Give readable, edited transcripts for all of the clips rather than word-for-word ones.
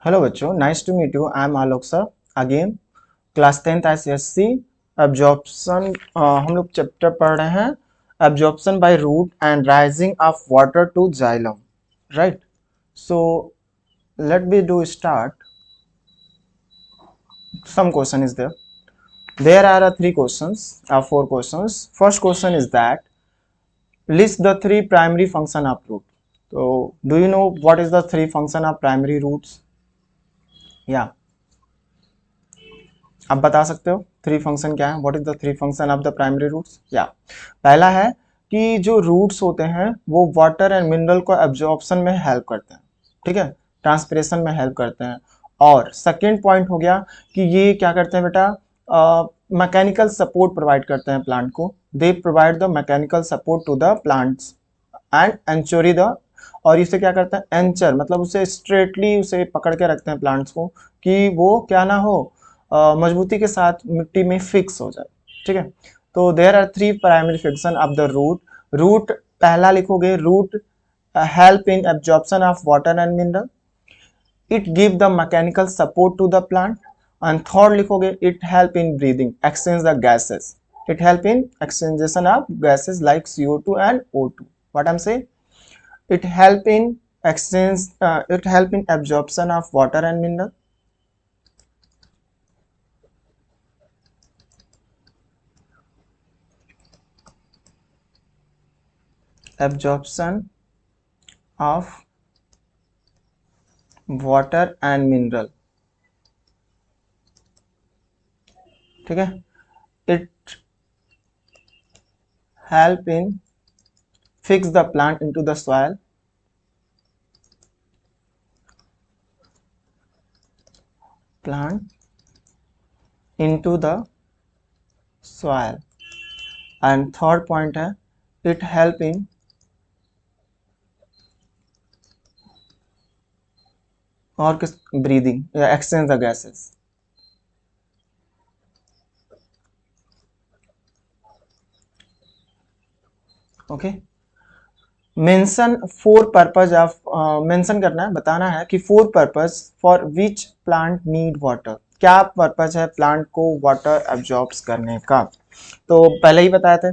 Hello बच्चों, nice to meet you. I am Alok sir again. Class 10th ICSC absorption. हम लोग chapter पढ़ रहे हैं absorption by root and rising of water to xylem, right? So let be do start. Some question is there are three questions, four questions. First question is that list the three primary function of root. So do you know what is the three function of primary roots? Yeah, आप बता सकते हो three function क्या है? What is the three function of the primary roots? या पहला है कि जो रूट्स होते हैं वो वाटर एंड मिनरल को एब्जॉर्प्शन में हेल्प करते हैं, ठीक है, ट्रांसपिरेशन में हेल्प करते हैं। और सेकेंड पॉइंट हो गया कि ये क्या करते हैं बेटा, मैकेनिकल सपोर्ट प्रोवाइड करते हैं प्लांट को। They provide the mechanical support to the plants and anchor the, और इसे क्या करते हैं, एंचर मतलब उसे स्ट्रेटली उसे पकड़ के रखते हैं प्लांट्स को कि वो क्या ना हो, मजबूती के साथ मिट्टी में फिक्स हो जाए, ठीक है। तो there are three primary function of the root. Root पहला लिखोगे, root help in absorption of water and mineral, it give the mechanical support to the plant. And third लिखोगे, it help in breathing, exchange the gases, it help in exchangation of gases like CO2 and O2. What I'm saying? It help in exchange, it help in absorption of water and mineral. Absorption of water and mineral, ठीक है। It help in fix the plant into the soil, plant into the soil. And third point है, it help in और किस, breathing या exchange the gases. Okay, mention four purpose of, mention करना है, बताना है कि four purpose for which plant need water, क्या पर्पज है प्लांट को वाटर एब्जॉर्ब्स करने का। तो पहले ही बताए थे,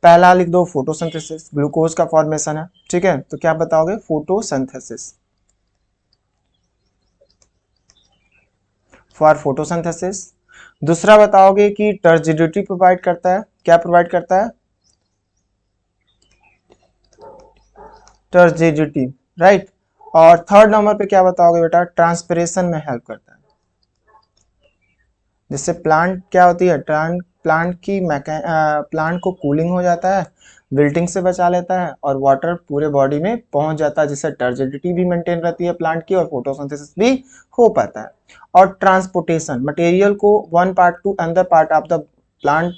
पहला लिख दो फोटोसिंथेसिस, ग्लूकोज का फॉर्मेशन है, ठीक है। तो क्या बताओगे, फोटोसिंथेसिस, फॉर फोटोसिंथेसिस। दूसरा बताओगे कि टर्जिडिटी प्रोवाइड करता है, क्या प्रोवाइड करता है, टर्जिडिटी, राइट। और थर्ड नंबर पे क्या बताओगे बेटा, ट्रांसपिरेशन में हेल्प करता है, जिससे प्लांट क्या होती है, प्लांट की प्लांट को कूलिंग हो जाता है, विल्टिंग से बचा लेता है और वाटर पूरे बॉडी में पहुंच जाता है, जिससे टर्जिडिटी भी मेंटेन रहती है प्लांट की और फोटोसिंथेसिस भी हो पाता है। और ट्रांसपोर्टेशन, मटेरियल को one part two another part of the plant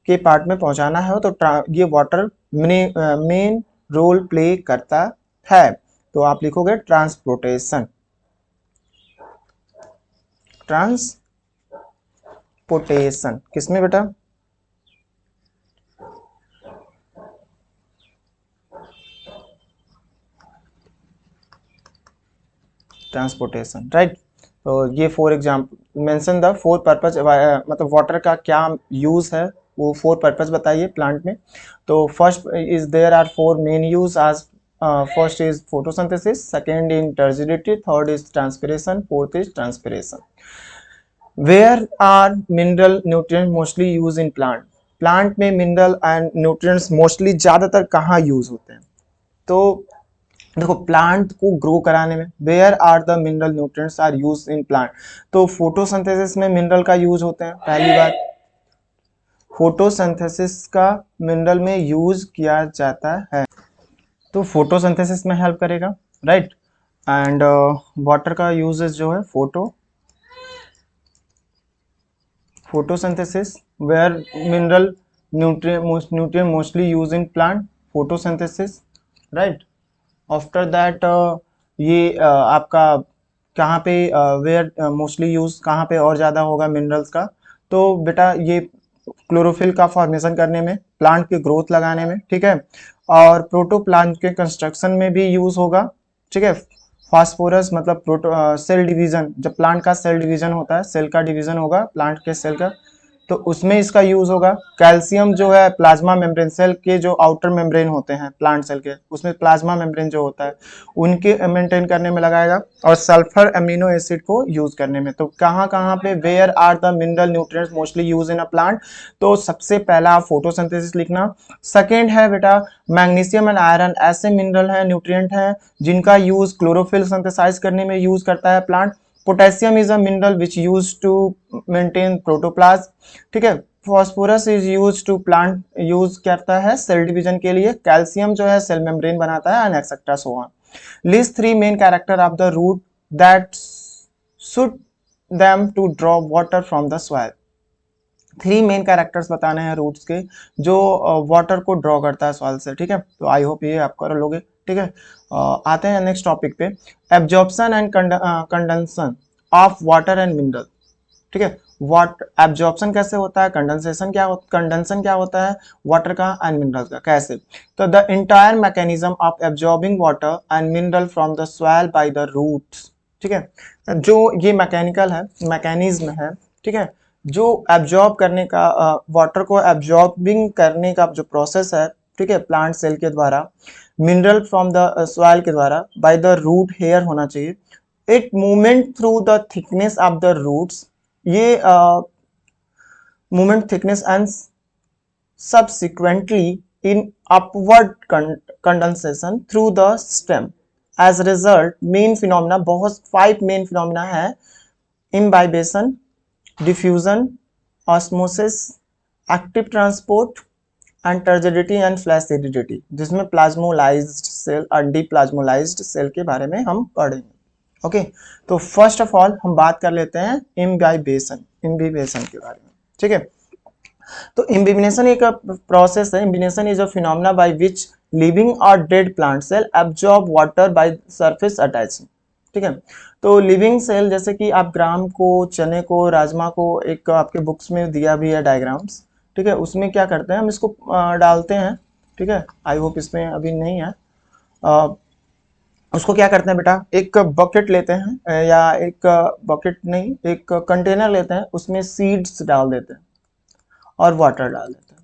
के पार्ट में पहुंचाना है तो ये वाटर मेन रोल प्ले करता है। तो आप लिखोगे ट्रांसपोर्टेशन, ट्रांसपोर्टेशन किसमें बेटा, ट्रांसपोर्टेशन, राइट। तो ये four example mention the four purpose, मतलब वाटर का क्या यूज है, वो फोर पर्पज बताइए प्लांट में। तो first is there are four main uses, first is photosynthesis, second in turgidity, third is transpiration, fourth is transpiration. Where are mineral nutrient mostly use in plant, plant में mineral and nutrients mostly ज्यादातर कहाँ use होते हैं? तो देखो, plant को grow कराने में where are the mineral nutrients are use in plant, तो फोटोसिंथेसिस में मिनरल का यूज होते हैं, पहली बात, फोटोसिंथेसिस का मिनरल में यूज किया जाता है, तो फोटोसिंथेसिस में हेल्प करेगा, राइट। एंड वाटर का यूजेस जो है photosynthesis, where mineral nutrient mostly use in plant, photosynthesis, right. After that ये आपका कहाँ पे, वेयर मोस्टली यूज कहाँ पे और ज़्यादा होगा मिनरल्स का, तो बेटा ये क्लोरोफिल का फॉर्मेशन करने में, प्लांट की ग्रोथ लगाने में, ठीक है, और प्रोटोप्लांट के कंस्ट्रक्शन में भी यूज होगा, ठीक है। फास्फोरस मतलब सेल डिवीजन, जब प्लांट का सेल डिवीजन होता है, सेल का डिवीजन होगा प्लांट के सेल का, तो उसमें इसका यूज होगा। कैल्शियम जो है प्लाज्मा मेम्ब्रेन, सेल के जो आउटर मेम्ब्रेन होते हैं प्लांट सेल के, उसमें प्लाज्मा मेम्ब्रेन जो होता है उनके मेंटेन करने में लगाएगा। और सल्फर अमीनो एसिड को यूज करने में। तो कहाँ कहाँ पे where are the mineral nutrients mostly use in a plant, तो सबसे पहला फोटोसिंथेसिस लिखना। सेकेंड है बेटा मैग्नीशियम एंड आयरन, ऐसे मिनरल है न्यूट्रिएंट है जिनका यूज क्लोरोफिल सिंथेसाइज करने में यूज करता है plant. Potassium is a mineral which use to maintain protoplasm, ठीक है। Phosphorus is use to plant use करता है सेल डिवीजन के लिए। कैल्शियम जो है सेल मेम्ब्रेन बनाता है and etcetera so on. List three main character of the root that suit them to draw water from the soil. Three main characters बताने हैं रूट्स के जो वाटर को ड्रॉ करता है सॉइल से, ठीक है। तो आई होप ये आप कर लोगे, ठीक है। आते हैं नेक्स्ट टॉपिक पे, absorption and condensation of water and mineral, ठीक है। वाट एब्जॉर्प्शन कैसे होता है, कंडेंसेशन क्या कंडेंसन क्या होता है वाटर का एंड मिनरल का, कैसे। तो the entire mechanism of absorbing water and mineral from the soil by the roots, ठीक है। जो ये मैकेनिकल है, मैकेनिज्म है, ठीक है, जो एब्जॉर्ब करने का वाटर को एब्जॉर्बिंग करने का जो प्रोसेस है, ठीक है, प्लांट सेल के द्वारा, मिनरल फ्रॉम द सॉइल के द्वारा बाय द रूट हेयर होना चाहिए। It movement through the thickness of the roots, ये movement thickness and subsequently in upward condensation through the stem. As a result, main phenomena बहुत 5 main phenomena है, imbibation, diffusion, osmosis, active transport and turgidity and flaccidity, जिसमें plasmolysed cell और डीप्लाज्मोलाइज्ड cell के बारे में हम पढ़ेंगे। ओके तो फर्स्ट ऑफ ऑल हम बात कर लेते हैं इम्बाइबेशन के बारे में, ठीक है। तो इम्बिनेशन एक प्रोसेस है। Imbibition is a phenomena by which living और dead plant cell absorb water by surface attaching, ठीक है। तो लिविंग सेल जैसे कि आप ग्राम को, चने को, राजमा को, एक आपके बुक्स में दिया भी है डायग्राम्स, ठीक है, उसमें क्या करते हैं हम इसको डालते हैं, ठीक है। आई होप इसमें अभी नहीं है। उसको क्या करते हैं बेटा, एक बकेट लेते हैं या एक बकेट नहीं, एक कंटेनर लेते हैं, उसमें सीड्स डाल देते हैं और वाटर डाल देते हैं।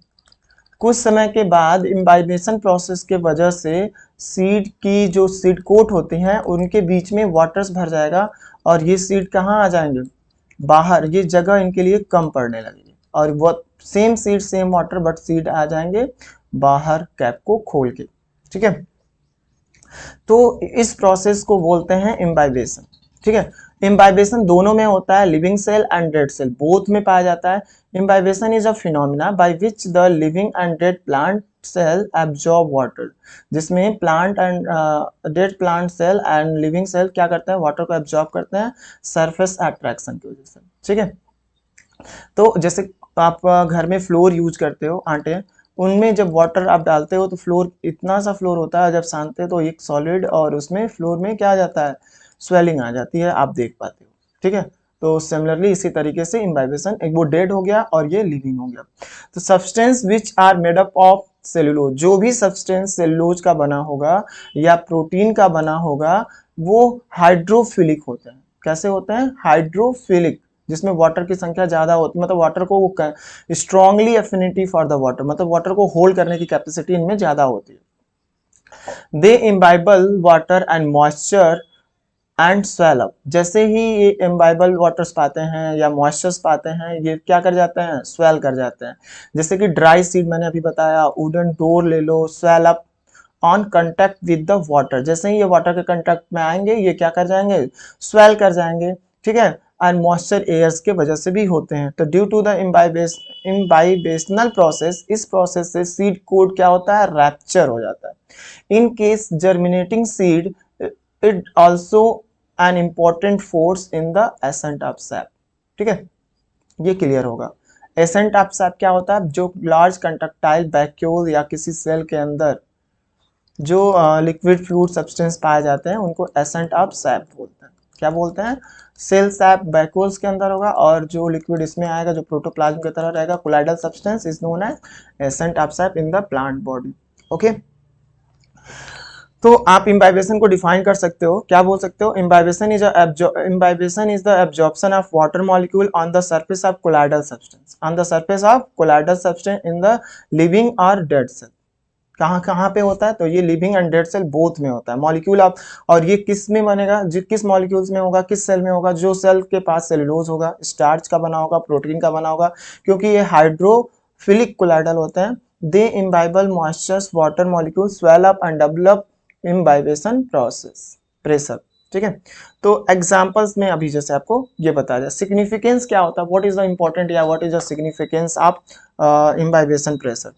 कुछ समय के बाद इम्बाइबेशन प्रोसेस के वजह से सीड की जो सीड कोट होती हैं उनके बीच में वाटर्स भर जाएगा और ये सीड कहाँ आ जाएंगे, बाहर। ये जगह इनके लिए कम पड़ने लगेगी और वो same seed same water but seed आ जाएंगे बाहर कैप को खोल के, ठीक है। तो इस प्रोसेस को बोलते हैं इम्बाइबेशन, ठीक है। इम्बाइबेशन दोनों में होता है, living cell and dead cell both में पाया जाता है। Imbibition is a phenomena by which the living and dead plant cell absorb water, जिसमें plant and dead plant cell and living cell क्या करते हैं, वाटर को एब्जॉर्ब करते हैं सरफेस अट्रैक्शन की वजह से, ठीक है। तो जैसे आप घर में फ्लोर यूज करते हो आटे, उनमें जब वाटर आप डालते हो तो फ्लोर इतना सा फ्लोर होता है, जब सानते तो एक सॉलिड और उसमें फ्लोर में क्या आ जाता है, स्वेलिंग आ जाती है, आप देख पाते हो, ठीक है। तो सिमिलरली इसी तरीके से इम्बाइबेशन, एक वो डेड हो गया और ये लिविंग हो गया। तो substance which are made up of cellulose, जो भी सब्सटेंस सेलुलोज का बना होगा या प्रोटीन का बना होगा वो हाइड्रोफिलिक होते हैं। कैसे होते हैं, हाइड्रोफिलिक, जिसमें वाटर की संख्या ज्यादा होती है, मतलब वाटर को वो strongly affinity for the water, मतलब वाटर को होल्ड करने की कैपेसिटी इनमें ज्यादा होती है। They imbibe water and moisture and swell up, जैसे ही ये इम्बाइबल वाटर्स पाते हैं या मॉइस्चर्स पाते हैं, ये क्या कर जाते हैं, स्वेल कर जाते हैं। जैसे कि ड्राई सीड मैंने अभी बताया, वुडन डोर ले लो, swell up on contact with the water, जैसे ही ये वाटर के कंटेक्ट में आएंगे ये क्या कर जाएंगे, स्वेल कर जाएंगे, ठीक है। एंड मॉइस्चर एयर्स के वजह से भी होते हैं। तो ड्यू टू द इम्बाइबेशनल प्रोसेस, इस प्रोसेस से सीड कोड क्या होता है, रैप्चर हो जाता है। In case germinating seed, it also an important force in the ascent of SAP, ठीक है, ये क्लियर होगा। एसेंट ऑफ सैप क्या होता है, जो लार्ज कंडक्टाइल वैक्यूल या किसी सेल के अंदर जो लिक्विड फ्लूइड सब्सटेंस पाए जाते हैं उनको एसेंट ऑफ सैप बोलते हैं। क्या बोलते हैं, सेल सैप वैक्यूल्स के अंदर होगा और जो लिक्विड इसमें आएगा जो प्रोटोप्लाज्म की तरह रहेगा, colloidal substance is known as ascent of sap in the plant body, okay. तो आप इम्बाइबेशन को डिफाइन कर सकते हो, क्या बोल सकते हो, imbibition is the absorption of water molecule on the surface of colloidal substance, on the surface of colloidal substance in the living और डेड सेल। कहाँ कहाँ पे होता है, तो ये living and dead cell both में होता है मॉलिक्यूल आप। और ये किस में बनेगा, किस मॉलिक्यूल्स में होगा, किस सेल में होगा, जो सेल के पास सेलुलोज होगा, स्टार्च का बना होगा, प्रोटीन का बना होगा, क्योंकि ये हाइड्रोफिलिक कोलाइडल होते हैं। They imbibe moistures water molecule swell up and develop imbibition process pressure. ठीक है, तो एग्जांपल्स में अभी जैसे आपको ये बताया जाए, सिग्निफिकेंस क्या होता है, व्हाट इज द इंपॉर्टेंट या what is the significance of imbibition pressure.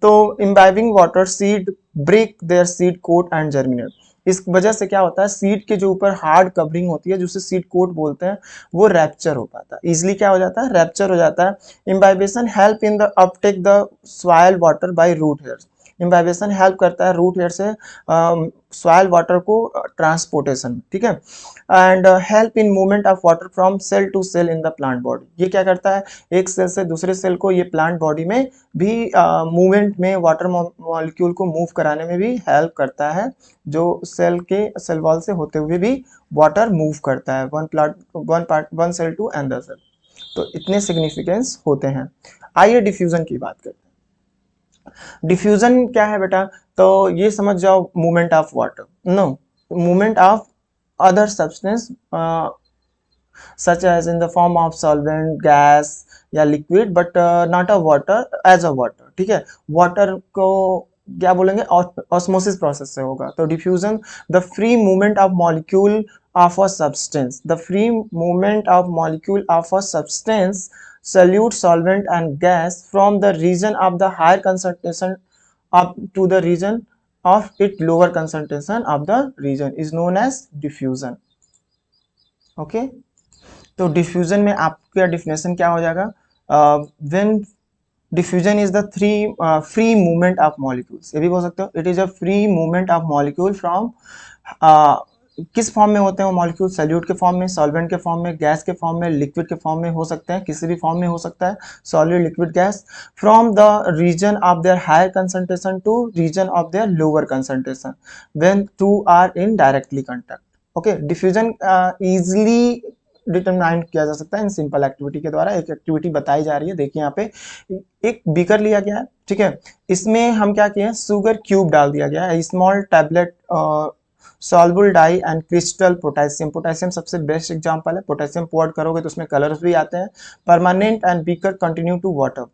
तो imbibing water seed break their seed coat and germinate. इस वजह से क्या होता है, सीड के जो ऊपर हार्ड कवरिंग होती है जिसे सीड कोट बोलते हैं, वो रैप्चर हो पाता है, इजिली क्या हो जाता है, रैप्चर हो जाता है। Imbibition help in the uptake the soil water by root hairs. Imbibition help करता है रूट हेयर से सॉइल वाटर को ट्रांसपोर्टेशन, ठीक है। And help in movement of water from cell to cell in the plant body. ये क्या करता है, एक सेल से दूसरे सेल को ये प्लांट बॉडी में भी मूवमेंट में वाटर मॉलिक्यूल को मूव कराने में भी हेल्प करता है। जो सेल के सेल वॉल से होते हुए भी वाटर मूव करता है one cell to another cell. तो इतने सिग्निफिकेंस होते हैं। आइए डिफ्यूजन की बात करते हैं। डिफ्यूजन क्या है बेटा, तो ये समझ जाओ, movement of water, no, movement of other substance such as in the form of solvent, gas या liquid, but not a water as a water। ठीक है, वाटर को क्या बोलेंगे, ऑस्मोसिस प्रोसेस से होगा। तो diffusion the free movement of molecule of a substance, the free movement of molecule of a substance solute, solvent and gas from the region of the higher concentration up to the region of its lower concentration of the region is known as diffusion। Okay, तो diffusion में आपका definition क्या हो जाएगा, when diffusion is the free movement of molecules, ये भी बोल सकते हो, it is a free movement of molecule from, किस फॉर्म में होते हैं वो मॉलिक्यूल, सॉल्यूट के फॉर्म में, सॉल्वेंट के फॉर्म में, गैस के फॉर्म में, लिक्विड के फॉर्म में हो सकते हैं, किसी भी फॉर्म में हो सकता है, solid, liquid, gas, from the region of their higher concentration to region of their lower concentration when two are in directly contact. Okay, diffusion easily determine किया जा सकता है इन सिंपल एक्टिविटी के द्वारा। एक एक्टिविटी बताई जा रही है, देखिए यहाँ पे एक बीकर लिया गया है, ठीक है, इसमें हम क्या किए, शुगर क्यूब डाल दिया गया है, small tablet soluble dye and crystal potassium. Potassium सबसे बेस्ट एग्जांपल है, पोटेशियम पोर्ट करोगे तो उसमें कलर्स भी आते हैं। Permanent and beaker continue to water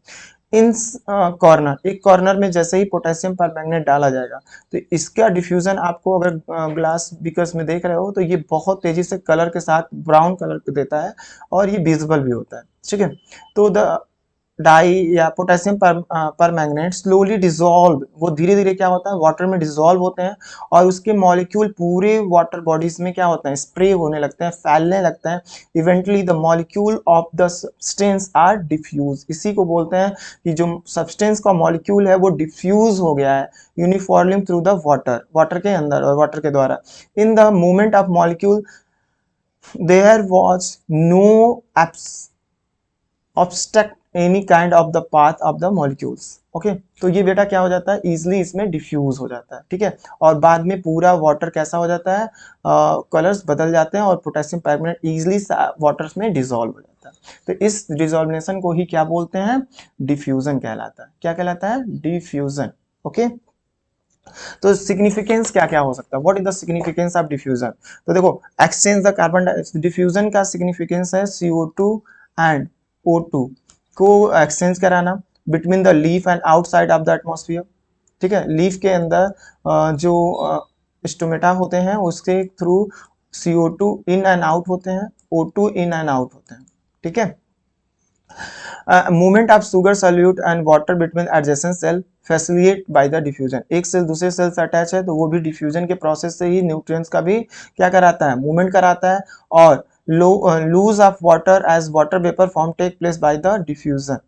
in corner, एक कॉर्नर में जैसे ही पोटेशियम परमैंगनेट डाला जाएगा तो इसका डिफ्यूजन आपको, अगर ग्लास बीकर्स में देख रहे हो तो ये बहुत तेजी से कलर के साथ ब्राउन कलर देता है और ये विजिबल भी होता है, ठीक है। तो द डाई या पोटेशियम परमैंगनेट स्लोली डिसॉल्व, वो धीरे धीरे क्या होता है, वाटर में डिसॉल्व होते हैं और उसके मॉलिक्यूल पूरे वाटर बॉडीज में क्या होता है, स्प्रे होने लगते हैं, फैलने लगते हैं। Eventually the molecule of the substance are diffuse, इसी को बोलते हैं कि जो सब्सटेंस का मॉलिक्यूल है वो डिफ्यूज हो गया है uniformly through the water, water के अंदर और वाटर के द्वारा। In the movement of molecule there was no obstruct any kind of the path of the molecules. Okay, तो ये बेटा क्या हो जाता है, इजिली इसमें डिफ्यूज हो जाता है, ठीक है। और बाद में पूरा वाटर कैसा हो जाता है, कलर्स बदल जाते हैं और पोटेशियम परमैंगनेट इजिली वाटर्स में डिसॉल्व हो जाता है। तो इस डिसॉल्वेशन को ही क्या बोलते हैं, डिफ्यूजन कहलाता है। क्या कहलाता है, डिफ्यूजन। ओके, तो सिग्निफिकेंस क्या क्या हो सकता है, what is the significance of diffusion. तो देखो, एक्सचेंज द कार्बन, डिफ्यूजन का सिग्निफिकेंस है CO2 एंड O2 को एक्सचेंज कराना between the leaf and outside of the atmosphere, ठीक है। लीफ के अंदर जो स्टोमेटा होते हैं उसके through CO2 in and out होते हैं, O2 इन एंड आउट होते हैं, ठीक है। Movement of sugar solute and water between adjacent cell facilitate by the diffusion, एक सेल दूसरे सेल से अटैच है तो वो भी डिफ्यूजन के प्रोसेस से ही न्यूट्रिएंट्स का भी क्या कराता है, मूवमेंट कराता है। और loose of water as water vapour form take place by the diffusion,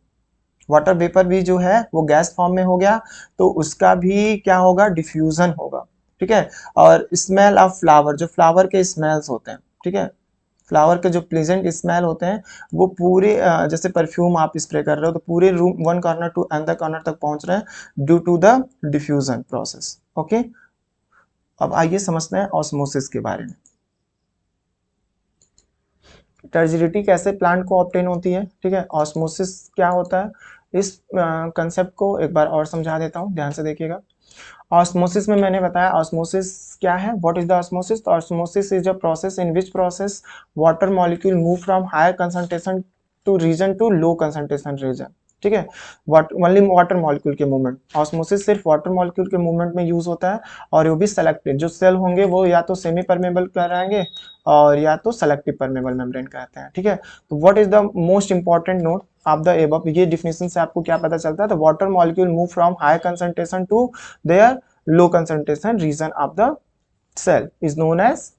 water vapour भी जो है वो गैस फॉर्म में हो गया तो उसका भी क्या होगा, डिफ्यूजन होगा, ठीक है। और स्मेल ऑफ फ्लावर, जो फ्लावर के स्मेल्स होते हैं, ठीक है, फ्लावर के जो प्लेजेंट स्मेल होते हैं वो पूरे जैसे परफ्यूम आप स्प्रे कर रहे हो तो पूरे room one corner to another corner तक पहुंच रहे हैं due to the diffusion process. Okay, अब आइए समझते हैं ऑस्मोसिस के बारे में। टर्जिडिटी कैसे प्लांट को ऑब्टेन होती है, ठीक है। ऑस्मोसिस क्या होता है, इस कंसेप्ट को एक बार और समझा देता हूँ, ध्यान से देखिएगा। ऑस्मोसिस में मैंने बताया ऑस्मोसिस क्या है, व्हाट इज द ऑस्मोसिस। तो osmosis is a process in which process water molecule move from higher concentration to region to low concentration region, ठीक है। ओनली वाटर मॉलिक्यूल के मूवमेंट, ऑस्मोसिस सिर्फ वाटर मॉलिक्यूल के movement में use होता है, और वो भी सेलेक्टिव। जो सेल होंगे वो या तो सेमी परमेबल कहलाएंगे और या तो सेलेक्टिव परमेबल मेम्ब्रेन कहते हैं, ठीक है। तो what is the most important note of the above, ये डिफिनेशन से आपको क्या पता चलता है। तो water molecule move from high concentration to their low concentration region of the cell is known as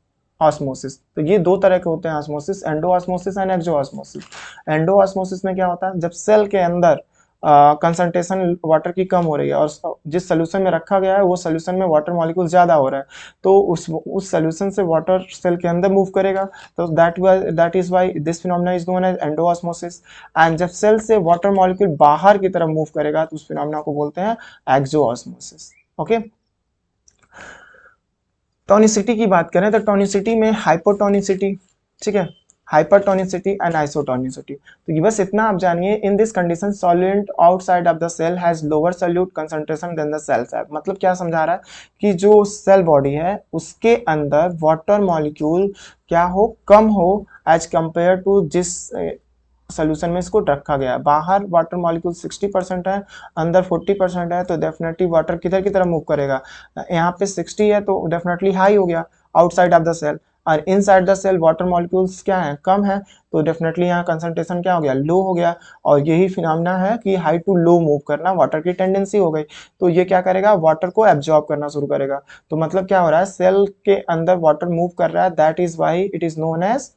osmosis. तो ये दो तरह के होते हैं osmosis, endo osmosis and exo osmosis. Endo osmosis में क्या होता है, जब सेल के अंदर कंसंट्रेशन वाटर की कम हो रही है और जिस सोल्यूशन में रखा गया है वो सोल्यूशन में वाटर मॉलिक्यूल ज्यादा हो रहा है, तो उस सोल्यूशन से वाटर सेल के अंदर मूव करेगा। तो that is why this phenomena is known as endo osmosis. And जब सेल से वाटर मॉलिक्यूल बाहर की तरफ मूव करेगा तो उस फिनोमेना को बोलते हैं एक्सो ऑस्मोसिस। ओके, टोनिसिटी की बात करें तो टोनिसिटी में हाइपोटोनिसिटी, ठीक है, हाइपरटोनिसिटी एंड आइसोटोनिसिटी। तो ये बस इतना आप जानिए, in this condition solvent outside of the cell has lower solute concentration than the cell side. मतलब क्या समझा रहा है कि जो सेल बॉडी है उसके अंदर वाटर मॉलिक्यूल क्या हो, कम हो एज कंपेयर टू जिस सोल्यूशन में इसको रखा गया है। बाहर वाटर मॉलिक्यूल 60% है, अंदर 40% है, तो डेफिनेटली वाटर किधर की तरफ मूव करेगा, यहाँ पे 60 है तो डेफिनेटली हाई हो गया आउटसाइड ऑफ द सेल, और inside the cell water molecules क्या है, कम है, तो डेफिनेटली यहाँ कंसंट्रेशन क्या हो गया, लो हो गया। और यही फिनोमेना है कि हाई टू लो मूव करना वाटर की टेंडेंसी हो गई, तो ये क्या करेगा, वाटर को एब्जॉर्ब करना शुरू करेगा। तो मतलब क्या हो रहा है, सेल के अंदर वाटर मूव कर रहा है, that is why it is known as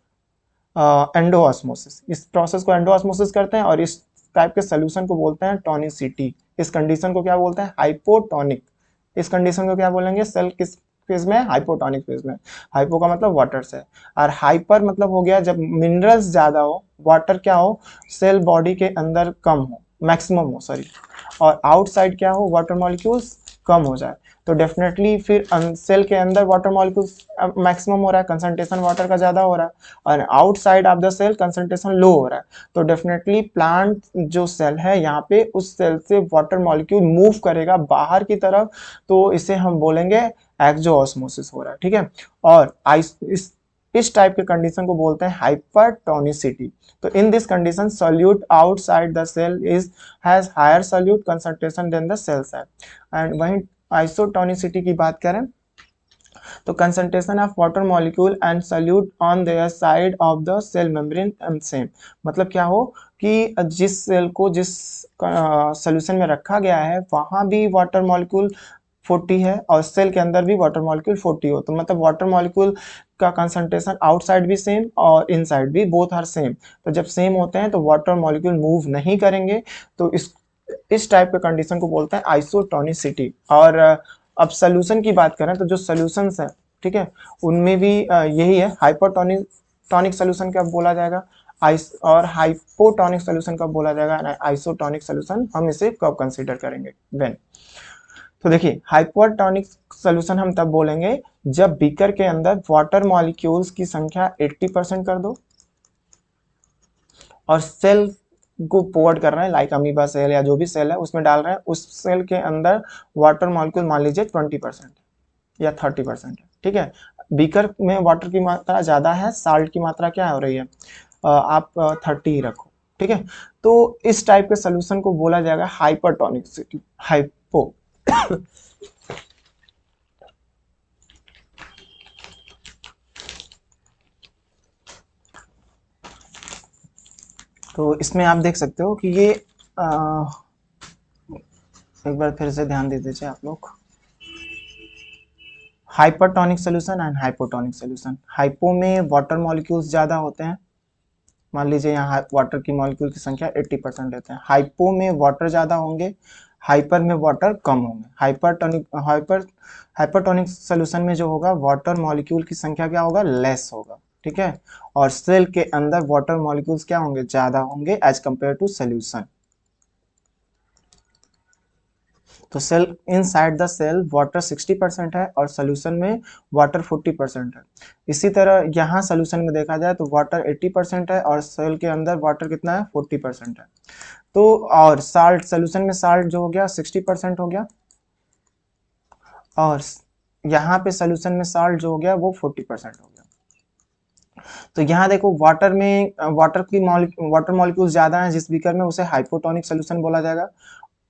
endosmosis. इस प्रोसेस को एंडोऑस्मोसिस करते हैं और इस टाइप के सोल्यूशन को बोलते हैं टोनिसिटी। इस कंडीशन को क्या बोलते हैं, हाइपोटोनिक। इस कंडीशन को क्या बोलेंगे, सेल किस फेज में, हाइपोटोनिक फेज में। हाइपो का मतलब वाटर से, और हाइपर मतलब हो गया जब मिनरल्स ज्यादा हो, वाटर क्या हो, सेल बॉडी के अंदर कम हो, मैक्सिमम हो सॉरी, और आउटसाइड क्या हो, वाटर मॉलिक्यूल्स कम हो जाए। तो डेफिनेटली फिर सेल के अंदर वाटर मॉलिक्यूल्स मैक्सिमम हो रहा है, कंसंट्रेशन वाटर का ज्यादा हो रहा है, और outside of the cell concentration low हो रहा है। तो डेफिनेटली प्लांट जो सेल है यहाँ पे उस सेल से वाटर मॉलिक्यूल मूव करेगा बाहर की तरफ, तो इसे हम बोलेंगे एक्सोऑस्मोसिस हो रहा है, ठीक है। और इस टाइप के कंडीशन को बोलते हैं हाइपरटोनिसिटी। तो in this condition solute outside the cell is has higher solute concentration than the cell side. And वहीं आइसोटोनिसिटी की बात करें तो concentration of water molecule and solute on their side of the cell membrane and same. मतलब क्या हो कि जिस सेल को जिस सोल्यूशन में रखा गया है वहां भी वाटर मॉलिक्यूल 40 है और सेल के अंदर भी वाटर मॉलिक्यूल 40 हो, तो मतलब वाटर मॉलिक्यूल का कंसंट्रेशन आउटसाइड भी सेम और इनसाइड भी, बोथ आर सेम। तो जब सेम होते हैं तो वाटर मॉलिक्यूल मूव नहीं करेंगे, तो इस टाइप के कंडीशन को बोलते हैं आइसोटोनिसिटी। और अब सोल्यूशन की बात करें तो जो सोल्यूशंस है, ठीक है, उनमें भी यही है, हाइपरटोनिक टॉनिक सोल्यूशन कब बोला जाएगा, आइस और हाइपोटोनिक सोल्यूशन कब बोला जाएगा, आइसोटोनिक सोल्यूशन हम इसे कब कंसीडर करेंगे, व्हेन। तो देखिए हाइपरटोनिक सोल्यूशन हम तब बोलेंगे जब बीकर के अंदर वाटर मॉलिक्यूल्स की संख्या 80% कर दो और सेल को पोवर्ट कर रहे हैं, लाइक अमीबा सेल या जो भी सेल है उसमें डाल रहे हैं, उस सेल के अंदर वाटर मॉलिक्यूल मान लीजिए 20% या 30% है, ठीक है। बीकर में वाटर की मात्रा ज्यादा है, साल्ट की मात्रा क्या हो रही है, आप 30 ही रखो, ठीक है। तो इस टाइप के सोल्यूशन को बोला जाएगा हाइपरटोनिसिटी, हाइपो। तो इसमें आप देख सकते हो कि ये एक बार फिर से ध्यान दे दीजिए आप लोग, hypertonic solution and hypotonic solution. Hypo में वाटर मॉलिक्यूल्स ज्यादा होते हैं, मान लीजिए यहाँ वाटर की मॉलिक्यूल की संख्या 80% लेते हैं, हाइपो में वाटर ज्यादा होंगे, हाइपर में वाटर कम होंगे। हाइपरटोनिक सोल्यूशन में जो होगा वाटर मॉलिक्यूल की संख्या क्या होगा, लेस होगा, ठीक है, और सेल के अंदर वाटर मॉलिक्यूल्स क्या होंगे, ज्यादा होंगे एज कंपेयर टू सोल्यूशन। तो cell inside the cell water 60% है और सोल्यूशन में वाटर 40% है। इसी तरह यहाँ सोल्यूशन में देखा जाए तो वाटर 80% है और सेल के अंदर वाटर कितना है 40% है। तो और साल्ट सोल्यूशन में साल्ट जो हो गया 60% हो गया और यहाँ पे सोल्यूशन में साल्ट जो हो गया वो 40% हो गया। तो यहाँ देखो वाटर में वाटर मॉलिक्यूल ज्यादा है जिस बीकर में, उसे हाइपोटोनिक सोल्यूशन बोला जाएगा।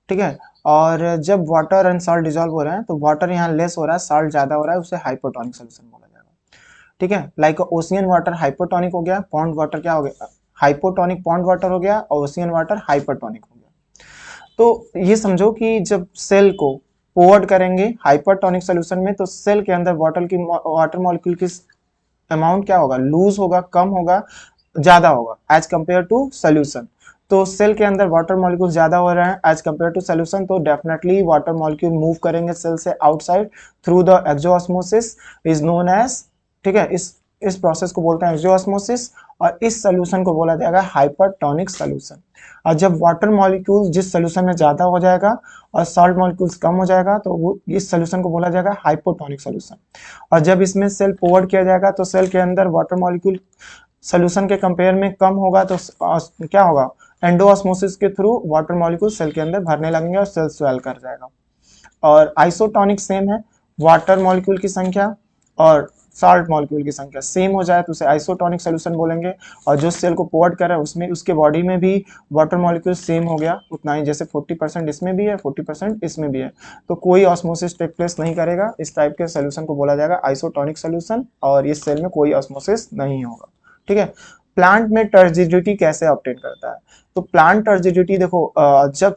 ठीक है, और जब वाटर एंड सॉल्ट डिजोल्व हो रहे हैं तो वाटर यहाँ लेस हो रहा है, सॉल्ट ज्यादा हो रहा है, उसे हाइपोटोनिक सोल्यूशन बोला जाएगा। ठीक है, लाइक ओशियन वाटर हाइपोटोनिक हो गया, पॉन्ड वाटर क्या हो गया, हाइपोटोनिक पॉन्ड वाटर हो गया और ओशियन वाटर हाइपरटोनिक हो गया। तो ये समझो कि जब सेल को पोवर्ड करेंगे हाइपरटोनिक सोल्यूशन में तो सेल के अंदर वाटर मॉलिक्यूल की अमाउंट क्या होगा, लूज होगा, कम होगा, ज्यादा होगा एज कंपेयर टू सोल्यूशन। तो सेल के अंदर वाटर मॉलिक्यूल ज्यादा हो रहे हैं एज कंपेयर टू सोल्यूशन, तो डेफिनेटली वाटर मॉलिक्यूल मूव करेंगे सेल से outside through the exosmosis is known as, ठीक है, इस प्रोसेस को बोलते हैं एक्सोऑस्मोसिस और इस सोल्यूशन को बोला जाएगा हाइपरटोनिक सोल्यूशन। और जब वाटर मॉलिक्यूल जिस सोल्यूशन में ज्यादा हो जाएगा और सॉल्ट मॉलिक्यूल्स कम हो जाएगा तो वो इस सोल्यूशन को बोला जाएगा हाइपोटोनिक सोल्यूशन। और जब इसमें सेल पोवर्ड किया जाएगा तो सेल के अंदर वाटर मॉलिक्यूल सोल्यूशन के कंपेयर में कम होगा तो क्या होगा, एंडोऑस्मोसिस के थ्रू वाटर मॉलिक्यूल सेल के अंदर भरने लगेंगे और सेल स्वेल कर जाएगा। और आइसोटोनिक सेम है, वाटर मॉलिक्यूल की संख्या और सॉल्ट मॉलिक्यूल की संख्या सेम हो जाए तो उसे आइसोटोनिक सोल्यूशन बोलेंगे। और जो सेल को पोवर्ड कर रहा है उसमें उसके बॉडी में भी वाटर मॉलिक्यूल सेम हो गया उतना ही, जैसे 40% इसमें भी है 40% इसमें भी है, तो कोई ऑस्मोसिस टेक प्लेस नहीं करेगा। इस टाइप के सोल्यूशन को बोला जाएगा आइसोटोनिक सोल्यूशन और इस सेल में कोई ऑस्मोसिस नहीं होगा। ठीक है, प्लांट में टर्जिडिटी कैसे ऑब्टेन करता है, तो प्लांट टर्जिडिटी देखो जब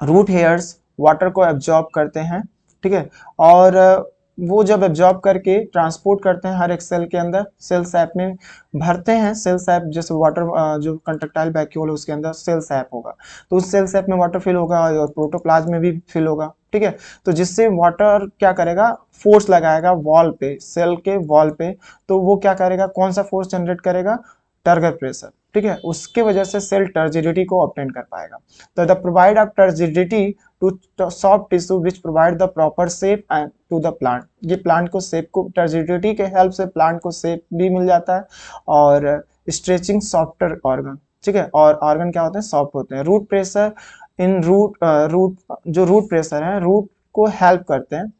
रूट हेयर्स वाटर को एब्जॉर्ब करते हैं, ठीक है, और वो जब एब्जॉर्ब करके ट्रांसपोर्ट करते हैं हर एक सेल के अंदर, सेल सैप में भरते हैं, सेल सैप जैसे वाटर जो कंट्रक्टाइल वैक्यूल है उसके अंदर सेल सैप होगा तो उस सेल सैप में वाटर फिल होगा और प्रोटोप्लाज्म में भी फिल होगा। ठीक है, तो जिससे वाटर क्या करेगा, फोर्स लगाएगा वॉल पे, सेल के वॉल पे, तो वो क्या करेगा, कौन सा फोर्स जनरेट करेगा, टर्गर प्रेशर। ठीक है, उसके वजह से सेल टर्जिडिटी को ऑब्टेन कर पाएगा। तो the provide of turgidity to soft tissue which provide the proper shape and to the plant, ये प्लांट को शेप को, टर्जिडिटी के हेल्प से प्लांट को शेप भी मिल जाता है और स्ट्रेचिंग सॉफ्टर ऑर्गन। ठीक है, और ऑर्गन क्या होते हैं, सॉफ्ट होते हैं। रूट प्रेशर इन रूट जो रूट प्रेशर है रूट को हेल्प करते हैं।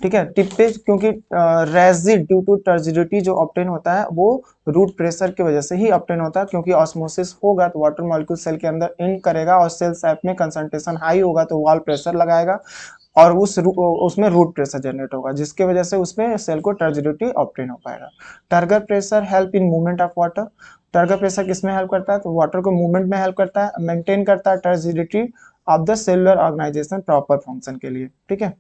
ठीक है, टिप पे क्योंकि रेजिड ड्यू टू टर्जिडिटी जो ऑब्टेन होता है वो रूट प्रेशर की वजह से ही ऑब्टेन होता है, क्योंकि ऑस्मोसिस होगा तो वाटर मॉलिक्यूल सेल के अंदर इन करेगा और सेल सैप में कंसंट्रेशन हाई होगा तो वॉल प्रेशर लगाएगा और उसमें रूट प्रेशर जनरेट होगा जिसके वजह से उसमें सेल को टर्जिडिटी ऑब्टेन हो पाएगा। Turgor pressure help in movement of water, turgor pressure किसमें हेल्प करता है, तो वाटर को मूवमेंट में हेल्प करता है, मेंटेन करता है turgidity of the cellular organisation proper function के लिए। ठीक है,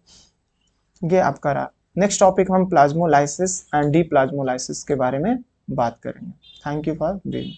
ये आपका रहा। नेक्स्ट टॉपिक हम प्लाज्मोलाइसिस एंड डी प्लाज्मोलाइसिस के बारे में बात करेंगे। Thank you for being.